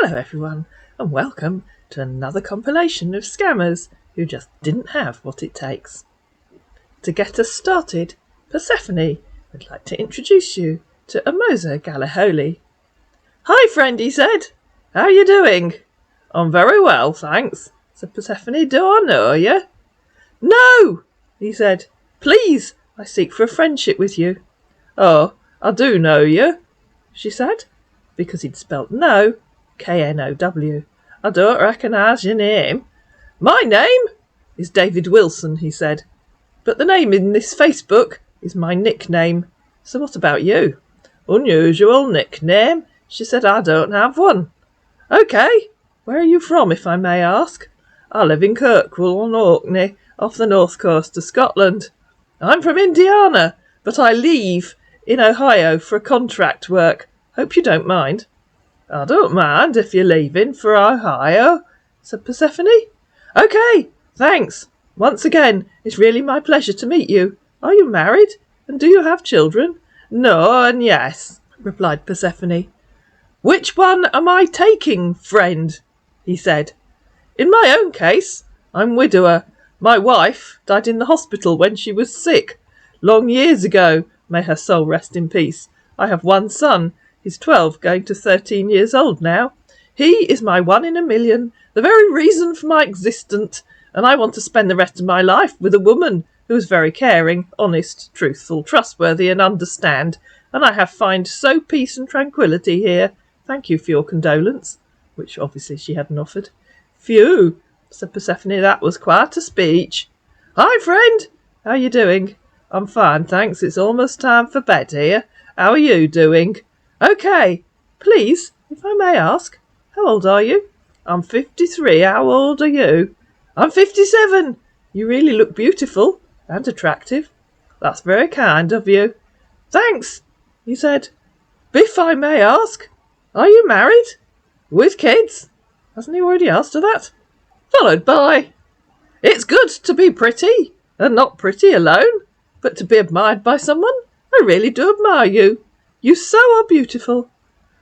Hello everyone, and welcome to another compilation of scammers who just didn't have what it takes. To get us started, Persephone would like to introduce you to Amosa Galaholi. "Hi friend," he said. "How are you doing?" "I'm very well, thanks," said Persephone. "Do I know you?" "No," he said. "Please, I seek for a friendship with you." "Oh, I do know you," she said, because he'd spelt no, K-N-O-W. "I don't recognise your name." "My name is David Wilson," he said, "but the name in this Facebook is my nickname. So what about you?" "Unusual nickname," she said. "I don't have one." "OK, where are you from, if I may ask?" "I live in Kirkwall on Orkney, off the north coast of Scotland." "I'm from Indiana, but I leave in Ohio for a contract work. Hope you don't mind." "I don't mind if you're leaving for Ohio," said Persephone. "OK, thanks. Once again, it's really my pleasure to meet you. Are you married? And do you have children?" "No and yes," replied Persephone. "Which one am I taking, friend?" he said. "In my own case, I'm widower. My wife died in the hospital when she was sick. Long years ago, may her soul rest in peace. I have one son. He's 12, going to 13 years old now. He is my one in a million, the very reason for my existence, and I want to spend the rest of my life with a woman who is very caring, honest, truthful, trustworthy, and understand, and I have find so peace and tranquillity here. Thank you for your condolence," which obviously she hadn't offered. "Phew," said Persephone, "that was quite a speech." "Hi, friend. How are you doing?" "I'm fine, thanks. It's almost time for bed here. How are you doing?" "OK. Please, if I may ask, how old are you?" "I'm 53. How old are you?" "I'm 57. You really look beautiful and attractive." "That's very kind of you." "Thanks," he said. "But if I may ask, are you married? With kids?" Hasn't he already asked her that? Followed by, "It's good to be pretty, and not pretty alone, but to be admired by someone. I really do admire you. You so are beautiful."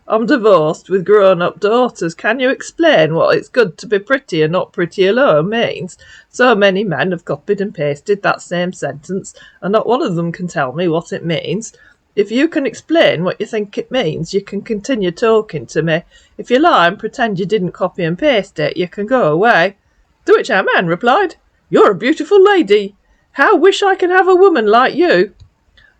"I'm divorced with grown-up daughters. Can you explain what it's good to be pretty and not pretty alone means? So many men have copied and pasted that same sentence, and not one of them can tell me what it means. If you can explain what you think it means, you can continue talking to me. If you lie and pretend you didn't copy and paste it, you can go away." To which our man replied, "You're a beautiful lady. How wish I could have a woman like you."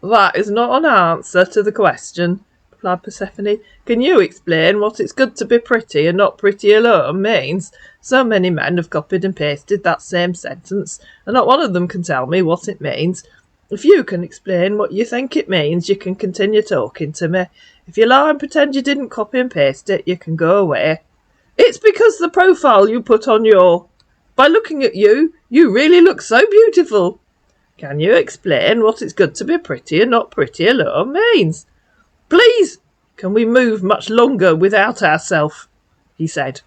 "That is not an answer to the question," replied Persephone. "Can you explain what it's good to be pretty and not pretty alone means? So many men have copied and pasted that same sentence, and not one of them can tell me what it means. If you can explain what you think it means, you can continue talking to me. If you lie and pretend you didn't copy and paste it, you can go away." "It's because the profile you put on your... By looking at you, you really look so beautiful." "Can you explain what it's good to be pretty and not pretty alone means?" "Please, can we move much longer without ourselves?" he said.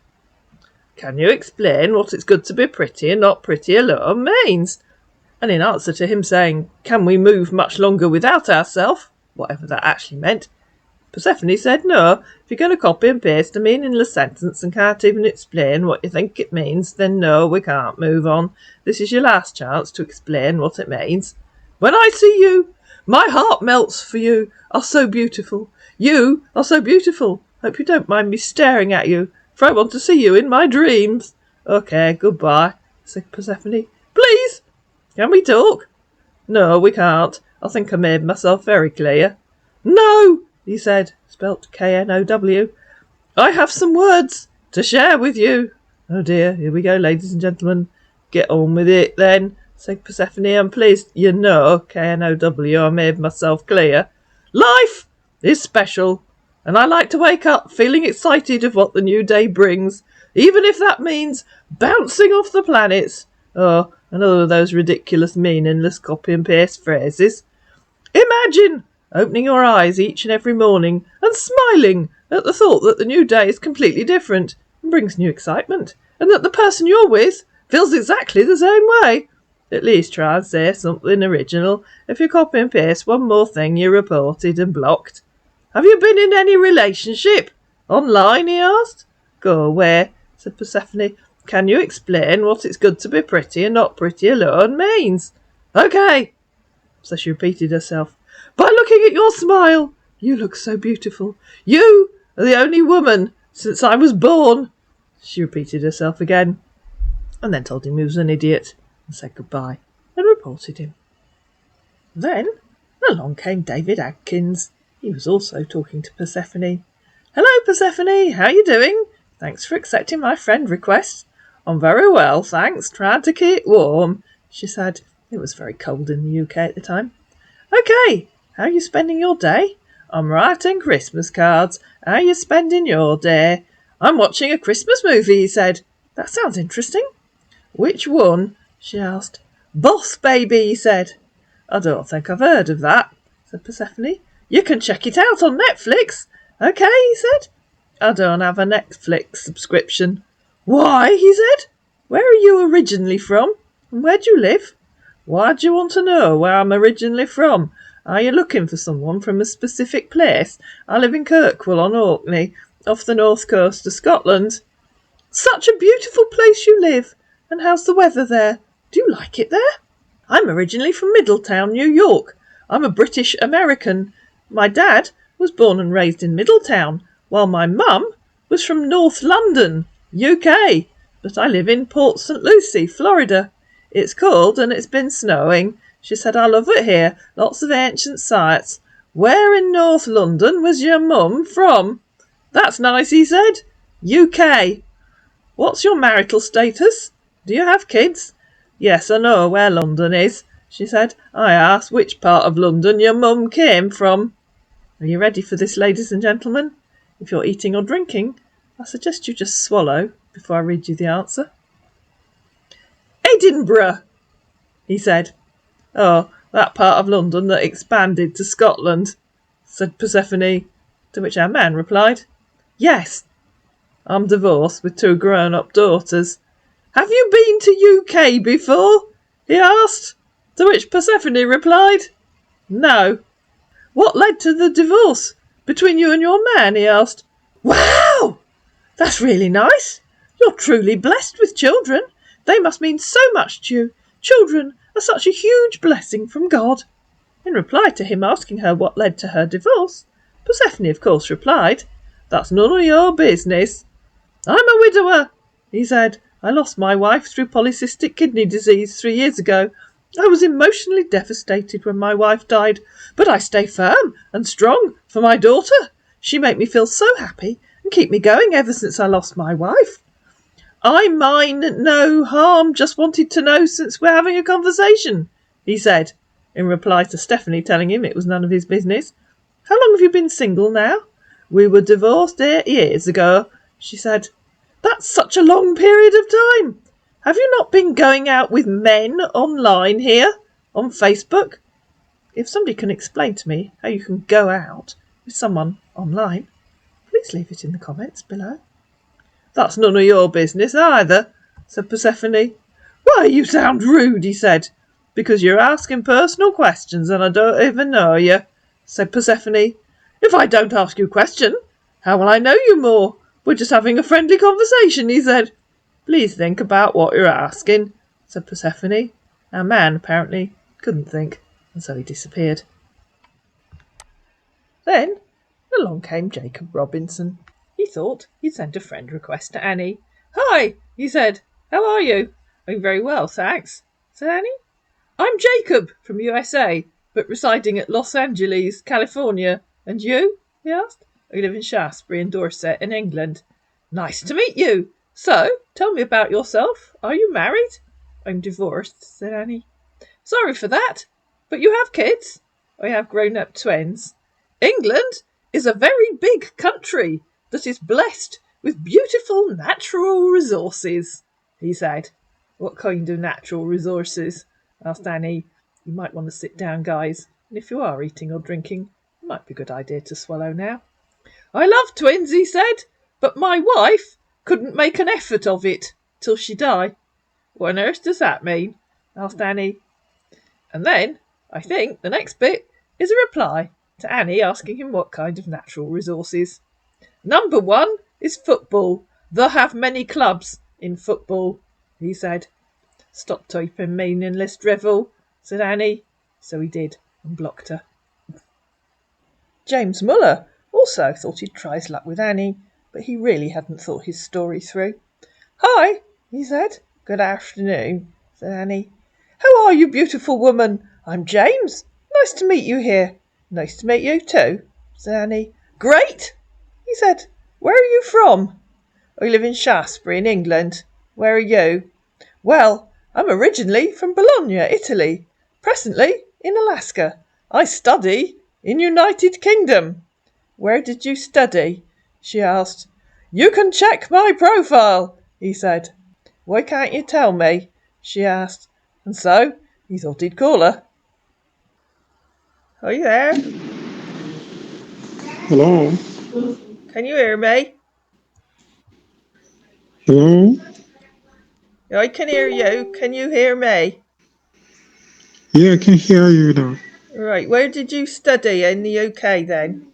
"Can you explain what it's good to be pretty and not pretty alone means?" And in answer to him saying, "Can we move much longer without ourselves?" whatever that actually meant, Persephone said, "No, if you're going to copy and paste a meaningless sentence and can't even explain what you think it means, then no, we can't move on. This is your last chance to explain what it means. When I see you, my heart melts, for you are so beautiful. You are so beautiful. Hope you don't mind me staring at you, for I want to see you in my dreams." "OK, goodbye," said Persephone. "Please, can we talk?" "No, we can't. I think I made myself very clear." "No," he said, spelt K-N-O-W. "I have some words to share with you." "Oh dear, here we go, ladies and gentlemen." "Get on with it then," said Persephone. "I'm pleased you know, K-N-O-W, I made myself clear. Life is special, and I like to wake up feeling excited of what the new day brings, even if that means bouncing off the planets." Oh, another of those ridiculous, meaningless copy and paste phrases. "Imagine opening your eyes each and every morning and smiling at the thought that the new day is completely different and brings new excitement, and that the person you're with feels exactly the same way. At least try and say something original. If you copy and paste one more thing, you're reported and blocked." "Have you been in any relationship? Online?" he asked. Go away, said Persephone. Can you explain what it's good to be pretty and not pretty alone means? Okay, so she repeated herself. By looking at your smile, you look so beautiful. You are the only woman since I was born. She repeated herself again, and then told him he was an idiot, and said goodbye, and reported him. Then along came David Adkins. He was also talking to Persephone. Hello, Persephone, how you doing? Thanks for accepting my friend request. I'm very well, thanks. Trying to keep warm, she said. It was very cold in the UK at the time. Okay, how are you spending your day? I'm writing Christmas cards. How are you spending your day? I'm watching a Christmas movie, he said. That sounds interesting. Which one? She asked. Boss Baby, he said. I don't think I've heard of that, said Persephone. You can check it out on Netflix. Okay, he said. I don't have a Netflix subscription. Why, he said. Where are you originally from? And where do you live? Why do you want to know where I'm originally from? Are you looking for someone from a specific place? I live in Kirkwall on Orkney, off the north coast of Scotland. Such a beautiful place you live. And how's the weather there? Do you like it there? I'm originally from Middletown, New York. I'm a British American. My dad was born and raised in Middletown, while my mum was from North London, UK. But I live in Port St. Lucie, Florida. It's cold and it's been snowing. She said, I love it here. Lots of ancient sites. Where in North London was your mum from? That's nice, he said. UK. What's your marital status? Do you have kids? Yes, I know where London is, she said. I asked which part of London your mum came from. Are you ready for this, ladies and gentlemen? If you're eating or drinking, I suggest you just swallow before I read you the answer. Edinburgh, he said. Oh, that part of London that expanded to Scotland, said Persephone, to which our man replied, Yes. I'm divorced with 2 grown-up daughters. Have you been to UK before? He asked, to which Persephone replied, No. What led to the divorce between you and your man? He asked. Wow! That's really nice. You're truly blessed with children. They must mean so much to you. Children are such a huge blessing from God. In reply to him asking her what led to her divorce, Persephone, of course, replied, That's none of your business. I'm a widower, he said. I lost my wife through polycystic kidney disease 3 years ago. I was emotionally devastated when my wife died, but I stay firm and strong for my daughter. She made me feel so happy and keep me going ever since I lost my wife. I mean no harm, just wanted to know since we're having a conversation, he said, in reply to Stephanie telling him it was none of his business. How long have you been single now? We were divorced 8 years ago, she said. That's such a long period of time. Have you not been going out with men online here, on Facebook? If somebody can explain to me how you can go out with someone online, please leave it in the comments below. That's none of your business either, said Persephone. Why, you sound rude, he said. Because you're asking personal questions and I don't even know you, said Persephone. If I don't ask you a question, how will I know you more? We're just having a friendly conversation, he said. Please think about what you're asking, said Persephone. Our man apparently couldn't think, and so he disappeared. Then along came Jacob Robinson. He thought he'd send a friend request to Annie. Hi, he said. How are you? I'm very well, thanks, said Annie. I'm Jacob from USA, but residing at Los Angeles, California. And you? He asked. I live in Shaftesbury in Dorset in England. Nice to meet you. So, tell me about yourself. Are you married? I'm divorced, said Annie. Sorry for that. But you have kids? I have grown-up twins. England is a very big country that is blessed with beautiful natural resources, he said. What kind of natural resources? Asked Annie. You might want to sit down, guys. And if you are eating or drinking, it might be a good idea to swallow now. I love twins, he said, but my wife couldn't make an effort of it till she died. What on earth does that mean? Asked Annie. And then, I think, the next bit is a reply to Annie asking him what kind of natural resources. Number 1 is football. "The have many clubs in football," he said. "Stop typing meaningless drivel," said Annie. So he did, and blocked her. James Muller also thought he'd try his luck with Annie, but he really hadn't thought his story through. "Hi," he said. "Good afternoon," said Annie. "How are you, beautiful woman? I'm James. Nice to meet you here." "Nice to meet you too," said Annie. "Great," he said. "Where are you from?" "I live in Shaftesbury in England. Where are you?" "Well, I'm originally from Bologna, Italy. Presently in Alaska. I study in United Kingdom." "Where did you study?" she asked. "You can check my profile," he said. "Why can't you tell me?" she asked. And so he thought he'd call her. "Are you there? Hello? Can you hear me?" Hello? "I can hear you. Can you hear me?" Yeah, I can hear you now. "Right, where did you study in the UK then?"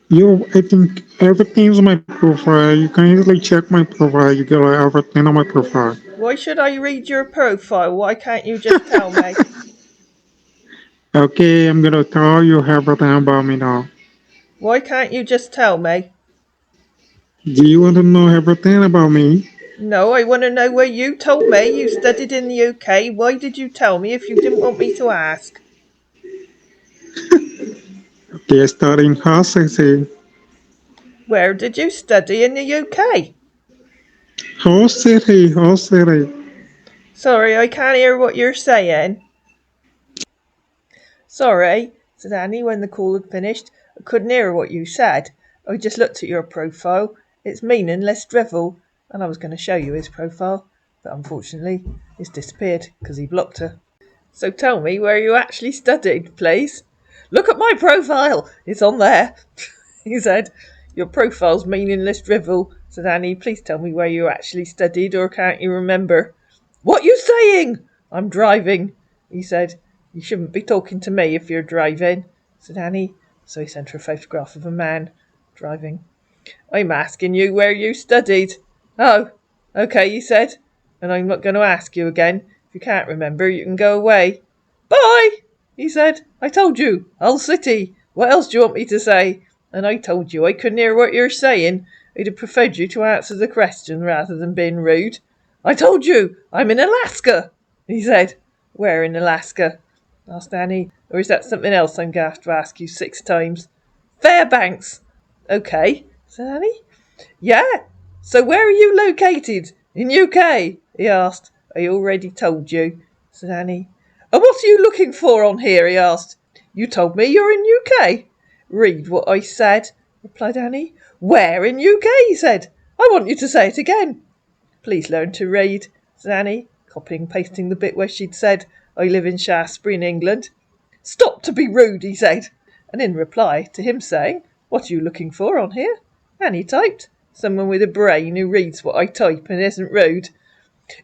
I think everything's on my profile. You can easily check my profile. You get everything on my profile. "Why should I read your profile? Why can't you just tell me?" Okay, I'm gonna tell you everything about me now. "Why can't you just tell me?" Do you want to know everything about me? "No, I want to know where you told me you studied in the UK. Why did you tell me if you didn't want me to ask?" Okay, I study in Hull City. "Where did you study in the UK?" Hull City, Hull City. "Sorry, I can't hear what you're saying." "Sorry," said Annie when the call had finished. "I couldn't hear what you said. I just looked at your profile. It's meaningless drivel, and I was going to show you his profile, but unfortunately it's disappeared because he blocked her. So tell me where you actually studied, please." "Look at my profile. It's on there," he said. "Your profile's meaningless drivel," said Annie. "Please tell me where you actually studied, or can't you remember?" "What you saying?" "I'm driving," he said. "You shouldn't be talking to me if you're driving," said Annie. So he sent her a photograph of a man driving. "I'm asking you where you studied." "Oh, okay," he said. "And I'm not going to ask you again. If you can't remember, you can go away." "Bye," he said. "I told you. Hull City. What else do you want me to say? And I told you I couldn't hear what you're saying. I'd have preferred you to answer the question rather than being rude." "I told you. I'm in Alaska," he said. "Where in Alaska?" asked Annie. "Or is that something else I'm going to have to ask you 6 times?" "Fairbanks." "Okay," said Annie. "Yeah. So where are you located? In UK?" he asked. "I already told you," said Annie. "And what are you looking for on here?" he asked. "You told me you're in UK." "Read what I said," replied Annie. "Where in UK?" he said. "I want you to say it again." "Please learn to read," said Annie, copying and pasting the bit where she'd said, "I live in Shaftesbury in England." "Stop to be rude," he said. And in reply to him saying, "What are you looking for on here?" Annie typed, "Someone with a brain who reads what I type and isn't rude."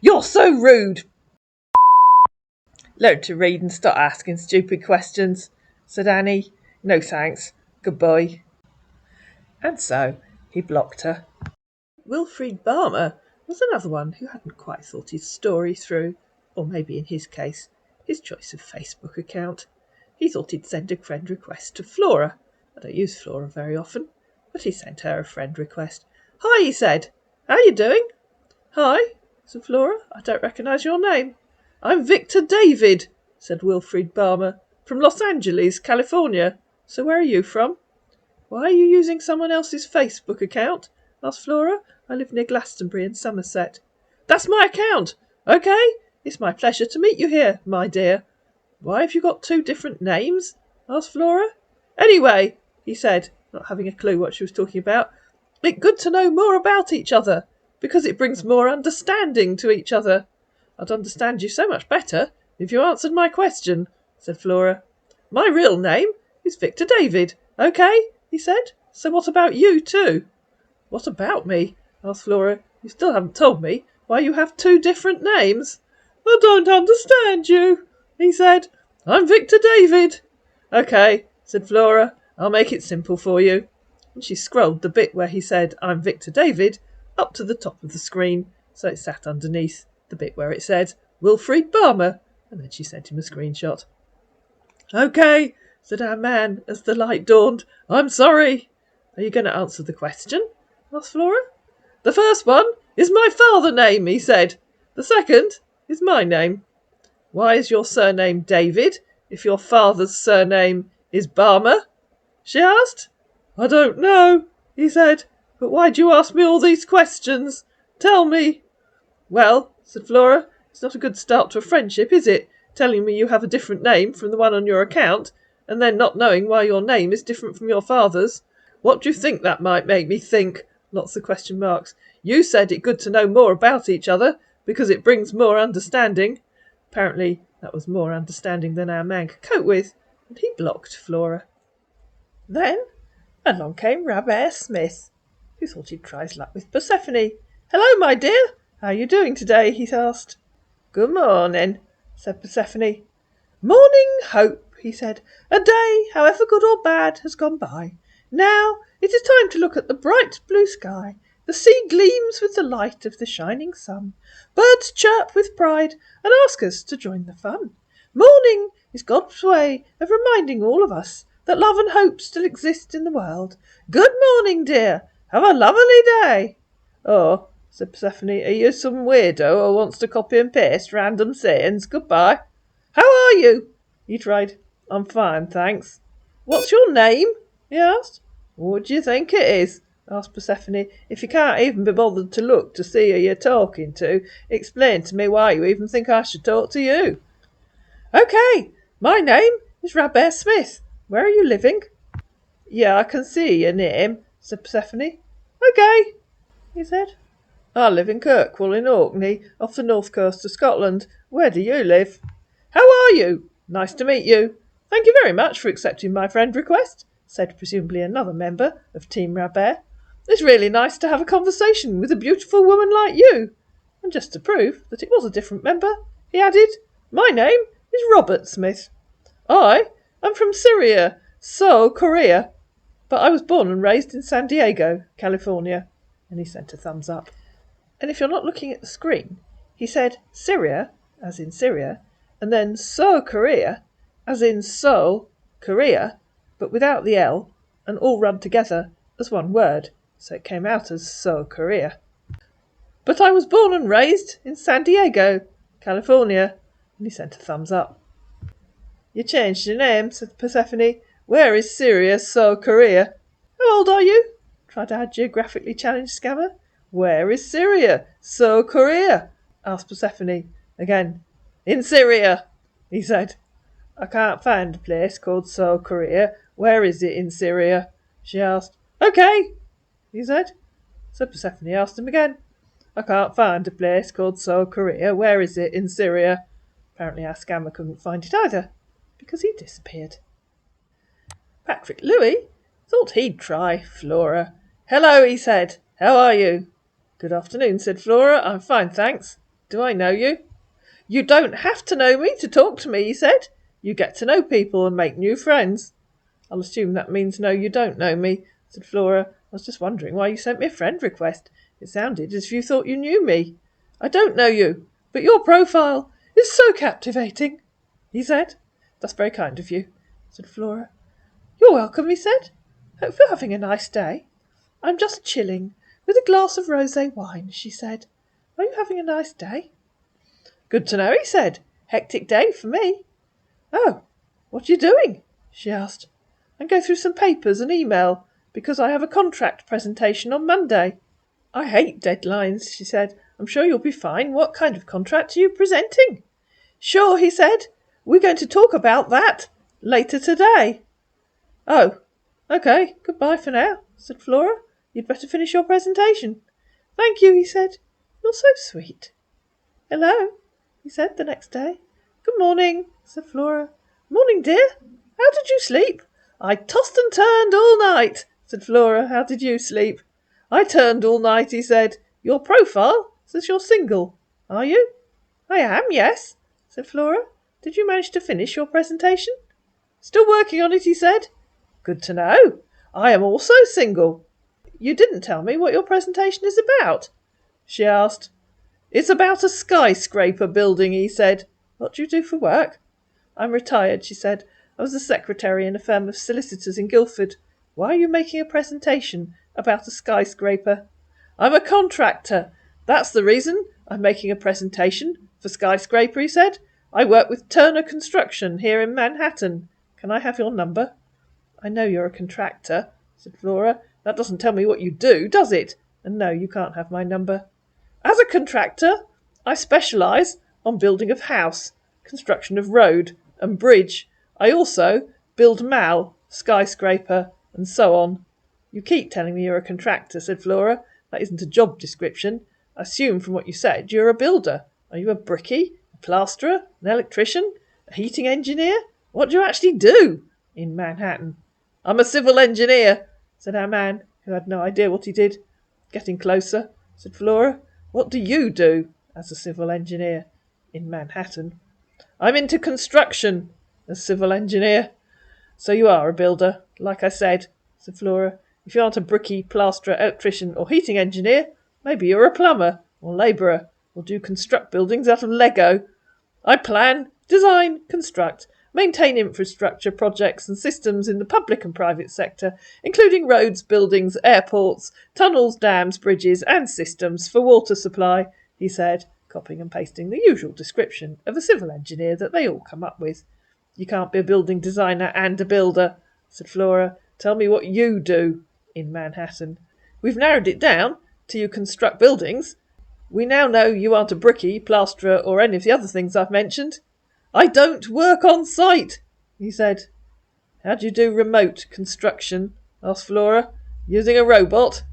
"You're so rude." "Learn to read and stop asking stupid questions," said Annie. "No thanks. Goodbye." And so he blocked her. Wilfried Balmer was another one who hadn't quite thought his story through, or maybe in his case, his choice of Facebook account. He thought he'd send a friend request to Flora. I don't use Flora very often, but he sent her a friend request. "Hi," he said. "How you doing?" "Hi," said Flora. "I don't recognise your name." "I'm Victor David," said Wilfried Balmer, "from Los Angeles, California. So where are you from?" "Why are you using someone else's Facebook account?" asked Flora. "I live near Glastonbury in Somerset." "That's my account. Okay. It's my pleasure to meet you here, my dear." "Why have you got 2 different names?" asked Flora. "Anyway," he said, not having a clue what she was talking about, "it's good to know more about each other, because it brings more understanding to each other." "I'd understand you so much better if you answered my question," said Flora. "My real name is Victor David. Okay," he said. "So what about you too?" "What about me?" asked Flora. "You still haven't told me why you have 2 different names." "I don't understand you," he said. "I'm Victor David." "Okay," said Flora. "I'll make it simple for you." And she scrolled the bit where he said, "I'm Victor David," up to the top of the screen, so it sat underneath the bit where it said Wilfried Balmer, and then she sent him a screenshot. "OK," said our man as the light dawned. "I'm sorry." "Are you going to answer the question?" asked Flora. "The first one is my father name," he said. "The second is my name." "Why is your surname David if your father's surname is Balmer?" she asked. "I don't know," he said. "But why do you ask me all these questions? Tell me." "Well," said Flora, "it's not a good start to a friendship, is it? Telling me you have a different name from the one on your account, and then not knowing why your name is different from your father's. What do you think that might make me think? Lots of question marks. You said it good to know more about each other, because it brings more understanding." Apparently that was more understanding than our man could cope with, and he blocked Flora. Then along came Rabbit Smith, who thought he'd try his luck with Persephone. "Hello, my dear. How are you doing today?" he asked. "Good morning," said Persephone. "Morning hope," he said. "A day, however good or bad, has gone by. Now it is time to look at the bright blue sky. The sea gleams with the light of the shining sun. Birds chirp with pride and ask us to join the fun. Morning is God's way of reminding all of us that love and hope still exist in the world. Good morning, dear. Have a lovely day." "Oh," said Persephone, "are you some weirdo who wants to copy and paste random sayings? Goodbye." "How are you?" he tried. "I'm fine, thanks." "What's your name?" he asked. "What do you think it is?" asked Persephone. "If you can't even be bothered to look to see who you're talking to, explain to me why you even think I should talk to you." "OK, my name is Rabbit Smith. Where are you living?" "Yeah, I can see your name," said Persephone. "OK," he said. "I live in Kirkwall in Orkney, off the north coast of Scotland. Where do you live?" "How are you? Nice to meet you. Thank you very much for accepting my friend request," said presumably another member of Team Rabbit. "It's really nice to have a conversation with a beautiful woman like you." And just to prove that it was a different member, he added, "My name is Robert Smith. I am from Syria, so Korea, but I was born and raised in San Diego, California." And he sent a thumbs up. And if you're not looking at the screen, he said Syria, as in Syria, and then So Korea, as in Seoul, Korea, but without the L, and all run together as one word, so it came out as So Korea. "But I was born and raised in San Diego, California," and he sent a thumbs up. "You changed your name," said Persephone. "Where is Syria, So Korea?" "How old are you?" tried our geographically challenged scammer. "Where is Syria, So Korea?" asked Persephone again. "In Syria," he said. "I can't find a place called So Korea. Where is it in Syria?" she asked. "OK," he said. So Persephone asked him again. "I can't find a place called So Korea. Where is it in Syria?" Apparently our scammer couldn't find it either, because he disappeared. Patrick Louis thought he'd try Flora. "Hello," he said. "How are you?" "Good afternoon," said Flora. "I'm fine, thanks. Do I know you?" "You don't have to know me to talk to me," he said. "You get to know people and make new friends." "I'll assume that means no, you don't know me," said Flora. "I was just wondering why you sent me a friend request. It sounded as if you thought you knew me." "I don't know you, but your profile is so captivating," he said. "That's very kind of you," said Flora. "You're welcome," he said. "Hope you're having a nice day." "I'm just chilling with a glass of rosé wine," she said. "Are you having a nice day?" "Good to know," he said. "Hectic day for me." "Oh, what are you doing?" she asked. "I'm going through some papers and email because I have a contract presentation on Monday." "I hate deadlines," she said. "I'm sure you'll be fine. What kind of contract are you presenting?" "Sure," he said. "We're going to talk about that later today." "Oh, OK, goodbye for now," said Flora. "You'd better finish your presentation." "Thank you," he said. "You're so sweet." "Hello," he said the next day. "Good morning," said Flora. "Morning, dear. How did you sleep?" "I tossed and turned all night," said Flora. "How did you sleep?" "I turned all night," he said. "Your profile says you're single. Are you?" "I am, yes," said Flora. "Did you manage to finish your presentation?" "Still working on it," he said. "Good to know. I am also single." you didn't tell me what your presentation is about, she asked. It's about a skyscraper building, he said. What do you do for work? I'm retired, she said. I was a secretary in a firm of solicitors in Guildford. Why are you making a presentation about a skyscraper? I'm a contractor. That's the reason I'm making a presentation for skyscraper, he said. I work with Turner Construction here in Manhattan. Can I have your number? I know you're a contractor, said Flora. That doesn't tell me what you do, does it? And no, you can't have my number. As a contractor, I specialise on building of house, construction of road and bridge. I also build mall, skyscraper, and so on. You keep telling me you're a contractor, said Flora. That isn't a job description. I assume from what you said you're a builder. Are you a brickie, a plasterer, an electrician, a heating engineer? What do you actually do in Manhattan? I'm a civil engineer, said our man, who had no idea what he did. Getting closer, said Flora. What do you do as a civil engineer in Manhattan? I'm into construction as civil engineer. So you are a builder, like I said, said Flora. If you aren't a brickie, plasterer, electrician or heating engineer, maybe you're a plumber or labourer or do construct buildings out of Lego. I plan, design, construct, maintain infrastructure projects and systems in the public and private sector, including roads, buildings, airports, tunnels, dams, bridges and systems for water supply, he said, copying and pasting the usual description of a civil engineer that they all come up with. You can't be a building designer and a builder, said Flora. Tell me what you do in Manhattan. We've narrowed it down to you construct buildings. We now know you aren't a brickie, plasterer, or any of the other things I've mentioned. I don't work on site, he said. How do you do remote construction? Asked Flora. Using a robot?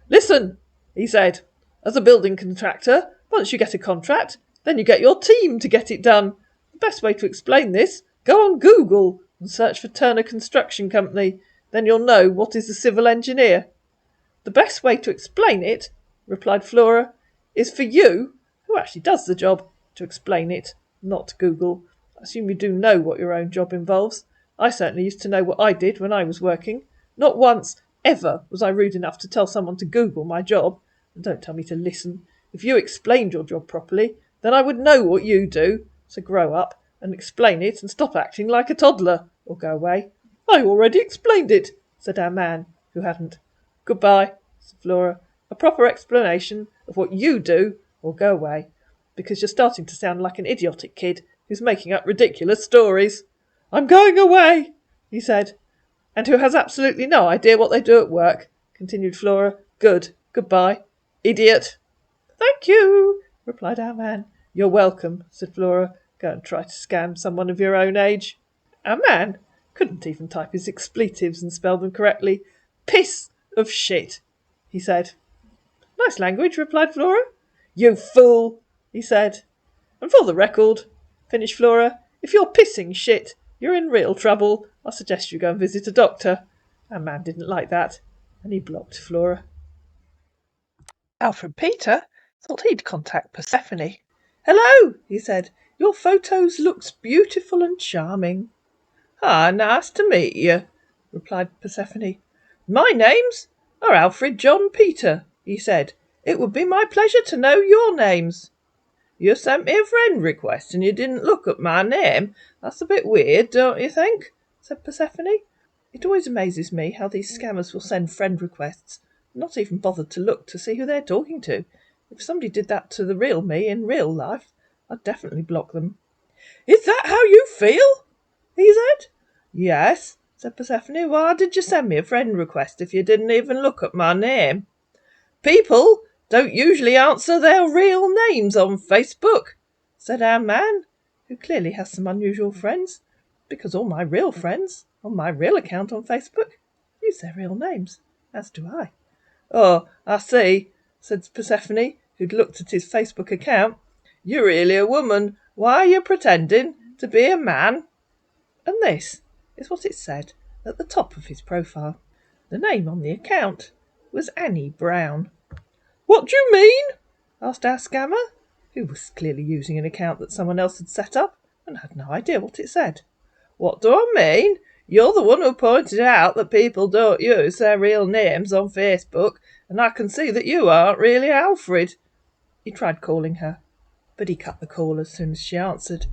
Listen, he said. As a building contractor, once you get a contract, then you get your team to get it done. The best way to explain this, go on Google and search for Turner Construction Company. Then you'll know what is a civil engineer. The best way to explain it, replied Flora, is for you, who actually does the job, to explain it, not Google. I assume you do know what your own job involves. I certainly used to know what I did when I was working. Not once, ever, was I rude enough to tell someone to Google my job. And don't tell me to listen. If you explained your job properly, then I would know what you do. So grow up and explain it and stop acting like a toddler, or go away. I already explained it, said our man, who hadn't. Goodbye, said Flora. A proper explanation of what you do, or go away, because you're starting to sound like an idiotic kid who's making up ridiculous stories. I'm going away, he said. And who has absolutely no idea what they do at work, continued Flora. Good. Goodbye. Idiot. Thank you, replied our man. You're welcome, said Flora. Go and try to scam someone of your own age. Our man couldn't even type his expletives and spell them correctly. Piss of shit, he said. Nice language, replied Flora. You fool, he said. And for the record, finished Flora, if you're pissing shit, you're in real trouble. I suggest you go and visit a doctor. Our man didn't like that, and he blocked Flora. Alfred Peter thought he'd contact Persephone. Hello, he said. Your photos looks beautiful and charming. Ah, nice to meet you, replied Persephone. My names are Alfred John Peter, he said. It would be my pleasure to know your names. You sent me a friend request and you didn't look at my name. That's a bit weird, don't you think? Said Persephone. It always amazes me how these scammers will send friend requests, not even bothered to look to see who they're talking to. If somebody did that to the real me in real life, I'd definitely block them. Is that how you feel? He said. Yes, said Persephone. Why did you send me a friend request if you didn't even look at my name? People don't usually answer their real names on Facebook, said our man, who clearly has some unusual friends, because all my real friends on my real account on Facebook use their real names, as do I. Oh, I see, said Persephone, who'd looked at his Facebook account. You're really a woman. Why are you pretending to be a man? And this is what it said at the top of his profile. The name on the account was Annie Brown. What do you mean? Asked our scammer, who was clearly using an account that someone else had set up and had no idea what it said. What do I mean? You're the one who pointed out that people don't use their real names on Facebook, and I can see that you aren't really Alfred." He tried calling her, but he cut the call as soon as she answered.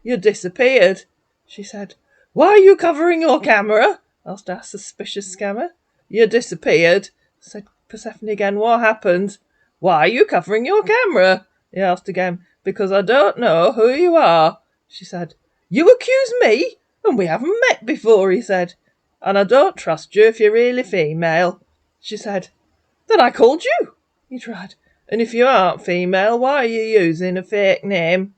"You disappeared," she said. "Why are you covering your camera?" asked our suspicious scammer. "You disappeared," said Persephone again. "What happened?" "Why are you covering your camera?" he asked again. "Because I don't know who you are," she said. "You accuse me? And we haven't met before," he said. "And I don't trust you if you're really female," she said. "Then I called you," he tried. "And if you aren't female, why are you using a fake name?"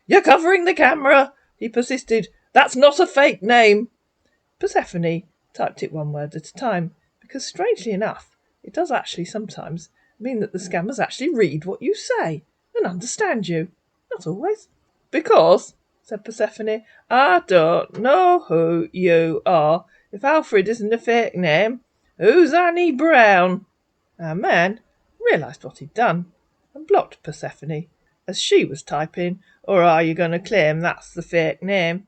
"You're covering the camera," he persisted. "That's not a fake name." Persephone typed it one word at a time, because strangely enough, it does actually sometimes mean that the scammers actually read what you say and understand you. Not always. "Because," said Persephone, "I don't know who you are. If Alfred isn't a fake name, who's Annie Brown?" Our man realised what he'd done and blocked Persephone as she was typing, "Or are you going to claim that's the fake name?"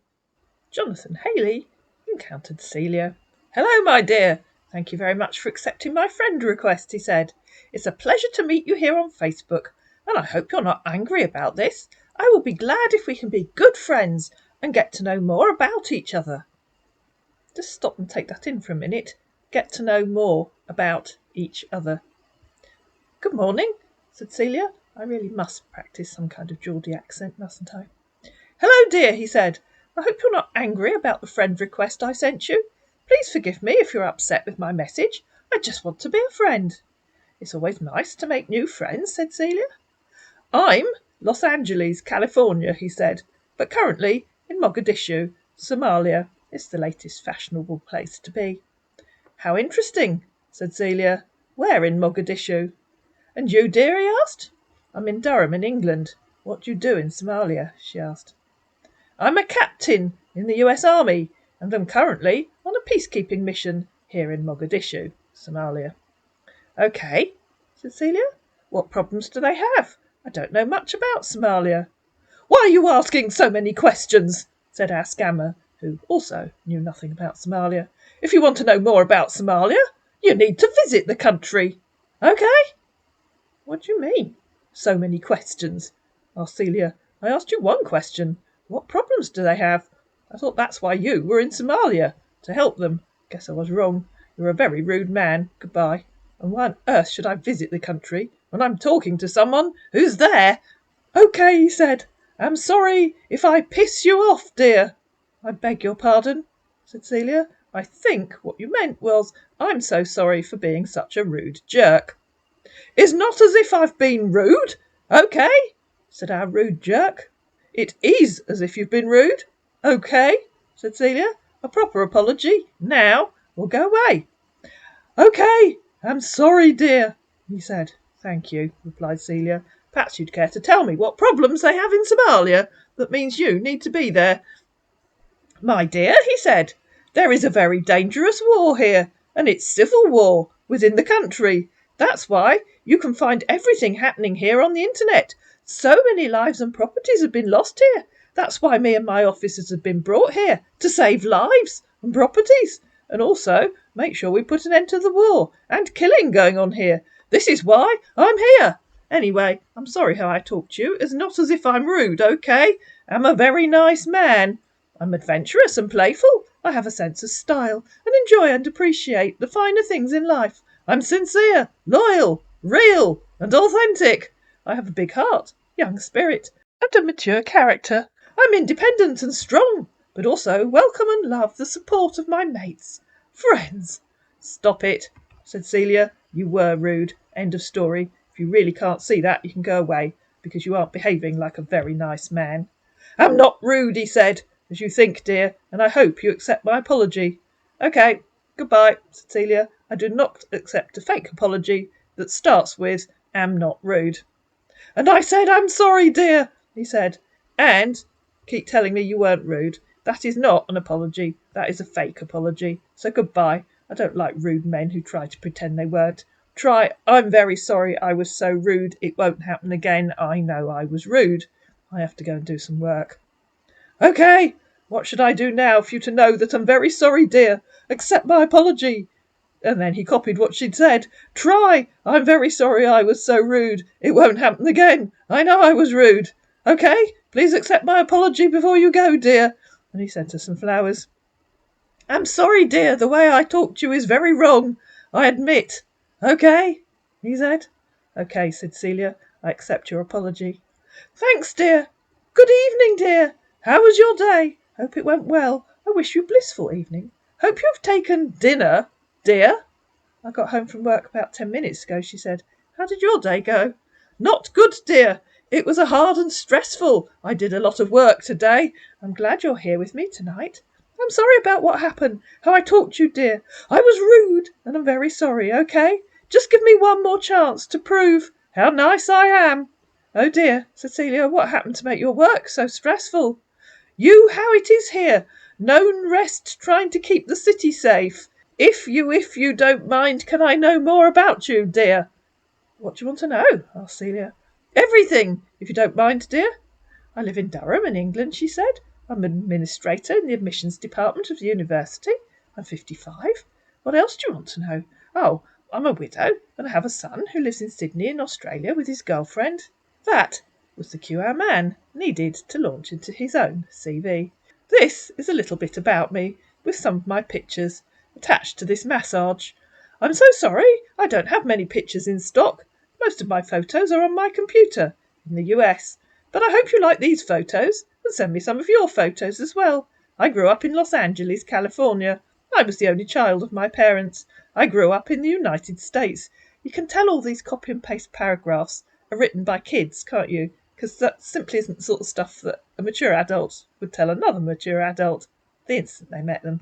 Jonathan Haley encountered Celia. "Hello, my dear. Thank you very much for accepting my friend request," he said. "It's a pleasure to meet you here on Facebook, and I hope you're not angry about this. I will be glad if we can be good friends and get to know more about each other." Just stop and take that in for a minute. Get to know more about each other. "Good morning," said Celia. I really must practice some kind of Geordie accent, mustn't I? "Hello, dear," he said. "I hope you're not angry about the friend request I sent you. Please forgive me if you're upset with my message. I just want to be a friend." "It's always nice to make new friends," said Celia. "I'm Los Angeles, California," he said, "but currently in Mogadishu, Somalia. It's the latest fashionable place to be." "How interesting," said Celia. "Where in Mogadishu?" "And you, dear?" he asked. "I'm in Durham in England. What do you do in Somalia?" she asked. "I'm a captain in the US Army, and am currently on a peacekeeping mission here in Mogadishu, Somalia." "OK," said Celia. "What problems do they have? I don't know much about Somalia." "Why are you asking so many questions?" said our scammer, who also knew nothing about Somalia. "If you want to know more about Somalia, you need to visit the country." "OK." "What do you mean, so many questions?" asked Celia. "I asked you one question. What problems do they have? I thought that's why you were in Somalia, to help them. Guess I was wrong. You're a very rude man. Goodbye. And why on earth should I visit the country when I'm talking to someone who's there?" "OK," he said. "I'm sorry if I piss you off, dear." "I beg your pardon," said Celia. "I think what you meant was, I'm so sorry for being such a rude jerk." "It's not as if I've been rude, OK," said our rude jerk. "It is as if you've been rude, OK," said Celia. "A proper apology now, or go away." "OK, I'm sorry, dear," he said. "Thank you," replied Celia. "Perhaps you'd care to tell me what problems they have in Somalia that means you need to be there." "My dear," he said, "there is a very dangerous war here, and it's civil war within the country. That's why you can find everything happening here on the internet. So many lives and properties have been lost here. That's why me and my officers have been brought here, to save lives and properties, and also make sure we put an end to the war and killing going on here. This is why I'm here. Anyway, I'm sorry how I talked to you. It's not as if I'm rude, OK? I'm a very nice man. I'm adventurous and playful. I have a sense of style and enjoy and appreciate the finer things in life. I'm sincere, loyal, real, and authentic. I have a big heart, young spirit, and a mature character. I'm independent and strong, but also welcome and love the support of my mates. Friends." "Stop it," said Celia. "You were rude. End of story. If you really can't see that, you can go away, because you aren't behaving like a very nice man." "I'm not rude," he said, "as you think, dear, and I hope you accept my apology." "OK, goodbye," said Celia. "I do not accept a fake apology that starts with, am not rude." "And I said I'm sorry, dear," he said, "and keep telling me you weren't rude. That is not an apology. That is a fake apology. So goodbye. I don't like rude men who try to pretend they weren't. Try, I'm very sorry I was so rude. It won't happen again. I know I was rude. I have to go and do some work." "OK, What should I do now for you to know that I'm very sorry, dear? Accept my apology. And then he copied what she'd said. Try. I'm very sorry I was so rude. It won't happen again. I know I was rude. Okay? Please accept my apology before you go, dear. And he sent her some flowers. I'm sorry, dear. The way I talked to you is very wrong. I admit. Okay? He said. Okay, said Celia. I accept your apology. Thanks, dear. Good evening, dear. How was your day? Hope it went well. I wish you a blissful evening. Hope you've taken dinner, dear. I got home from work about 10 minutes ago, she said. How did your day go? Not good, dear. It was hard and stressful. I did a lot of work today. I'm glad you're here with me tonight. I'm sorry about what happened, how I talked to you, dear. I was rude, and I'm very sorry, okay? Just give me one more chance to prove how nice I am. Oh dear, Cecilia, what happened to make your work so stressful? You, how it is here. No rest trying to keep the city safe. If you don't mind, can I know more about you, dear? What do you want to know? Asked Celia. Everything, if you don't mind, dear. I live in Durham in England, she said. I'm an administrator in the admissions department of the university. I'm 55. What else do you want to know? Oh, I'm a widow and I have a son who lives in Sydney in Australia with his girlfriend. That was the cue our man needed to launch into his own CV. This is a little bit about me, with some of my pictures attached to this massage. I'm so sorry I don't have many pictures in stock. Most of my photos are on my computer in the US. But I hope you like these photos and send me some of your photos as well. I grew up in Los Angeles, California. I was the only child of my parents. I grew up in the United States. You can tell all these copy and paste paragraphs are written by kids, can't you? Because that simply isn't the sort of stuff that a mature adult would tell another mature adult the instant they met them.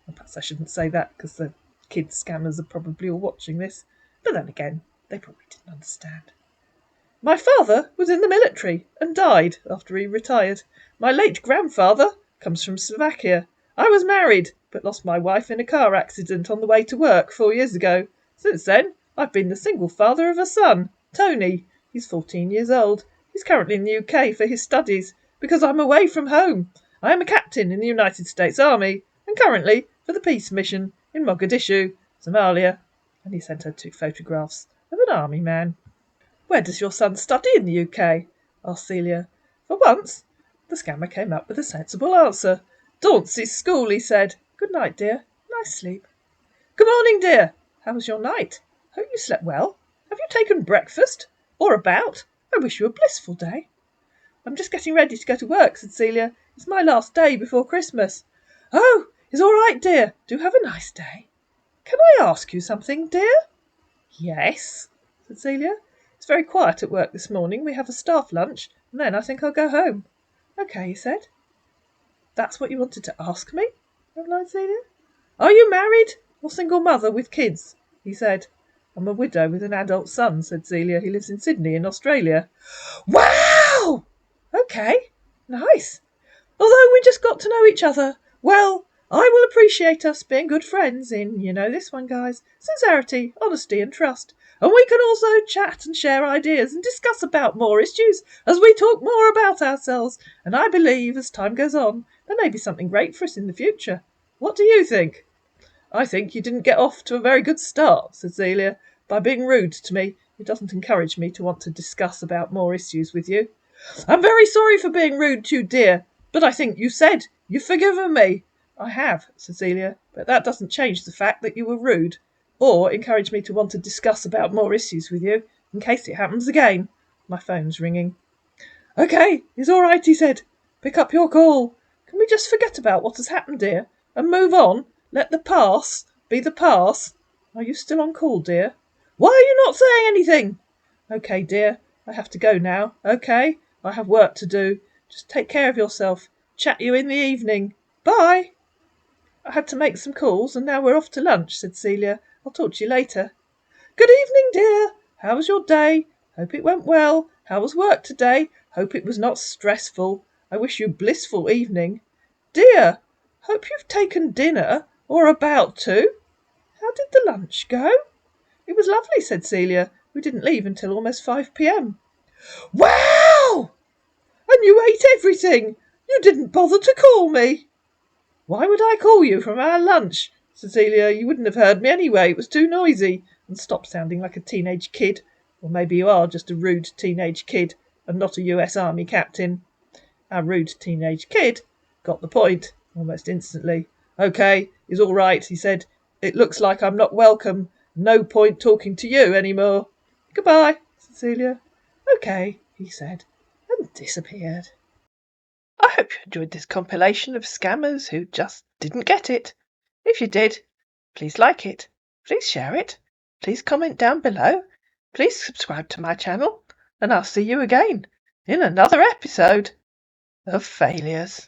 Well, perhaps I shouldn't say that because the kids scammers are probably all watching this. But then again, they probably didn't understand. My father was in the military and died after he retired. My late grandfather comes from Slovakia. I was married, but lost my wife in a car accident on the way to work 4 years ago. Since then, I've been the single father of a son, Tony. He's 14 years old. He's currently in the UK for his studies because I'm away from home. I am a captain in the United States Army and currently for the peace mission in Mogadishu, Somalia. And he sent her 2 photographs of an army man. Where does your son study in the UK? Asked Celia. For once, the scammer came up with a sensible answer. Dauncey's school, he said. Good night, dear. Nice sleep. Good morning, dear. How was your night? Hope you slept well. Have you taken breakfast? Or about? I wish you a blissful day. I'm just getting ready to go to work, said Celia. It's my last day before Christmas. Oh, it's all right, dear. Do have a nice day. Can I ask you something, dear? Yes, said Celia. It's very quiet at work this morning. We have a staff lunch, and then I think I'll go home. Okay, he said. That's what you wanted to ask me? Replied Celia. Are you married or single mother with kids? He said. I'm a widow with an adult son, said Celia. He lives in Sydney in Australia. Wow! Okay, nice. Although we just got to know each other. Well, I will appreciate us being good friends in, you know this one, guys, sincerity, honesty and trust. And we can also chat and share ideas and discuss about more issues as we talk more about ourselves. And I believe as time goes on, there may be something great for us in the future. What do you think? I think you didn't get off to a very good start, said Celia, by being rude to me. It doesn't encourage me to want to discuss about more issues with you. I'm very sorry for being rude to you, dear, but I think you said you've forgiven me. I have, Cecilia, but that doesn't change the fact that you were rude, or encourage me to want to discuss about more issues with you, in case it happens again. My phone's ringing. Okay, it's all right, he said. Pick up your call. Can we just forget about what has happened, dear, and move on? Let the past be the past. Are you still on call, dear? Why are you not saying anything? Okay, dear, I have to go now. Okay, I have work to do. Just take care of yourself. Chat you in the evening. Bye. I had to make some calls and now we're off to lunch, said Celia. I'll talk to you later. Good evening, dear. How was your day? Hope it went well. How was work today? Hope it was not stressful. I wish you a blissful evening. Dear, hope you've taken dinner or about to. How did the lunch go? It was lovely, said Celia. We didn't leave until almost 5 p.m. Wow! And you ate everything. You didn't bother to call me." "Why would I call you from our lunch, Cecilia? You wouldn't have heard me anyway. It was too noisy. And stop sounding like a teenage kid. Or maybe you are just a rude teenage kid and not a US Army captain." Our rude teenage kid got the point almost instantly. "Okay, is all right," he said. "It looks like I'm not welcome. No point talking to you anymore." "Goodbye, Cecilia." "Okay," he said, and disappeared. I hope you enjoyed this compilation of scammers who just didn't get it. If you did, please like it, please share it, please comment down below, please subscribe to my channel, and I'll see you again in another episode of Failures.